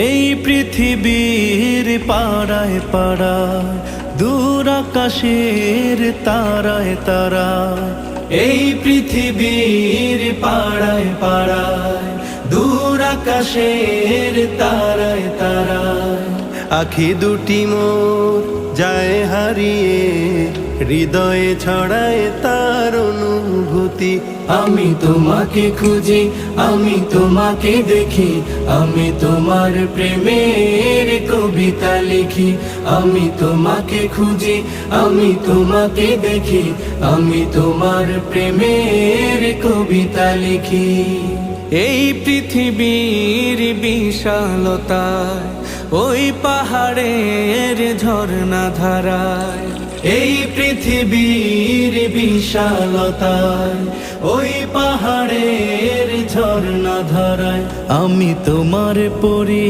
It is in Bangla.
এই পৃথিবীর পাড়ায় পাড়ায় দূর আকাশের তারায় তারায়, এই পৃথিবীর পাড়ায় পাড়ায় দূর আকাশের তারায় তারায়। আখি দুটি মোর যায় হারিয়ে, হৃদয়ে ছড়ায় তার অনুভূতি। আমি তোমাকে খুঁজি, আমি তোমাকে দেখি, আমি তোমার প্রেমের কবিতা লিখি। আমি তোমাকে খুঁজি, আমি তোমাকে দেখি, আমি তোমার প্রেমের কবিতা লিখি। এই পৃথিবীর বিশালতায় ওই পাহাড়ের ঝর্ণা ধারায়, এই পৃথিবীর বিশালতায় ওই পাহাড়ের ঝর্ণা ধারায় আমি তোমার পরি।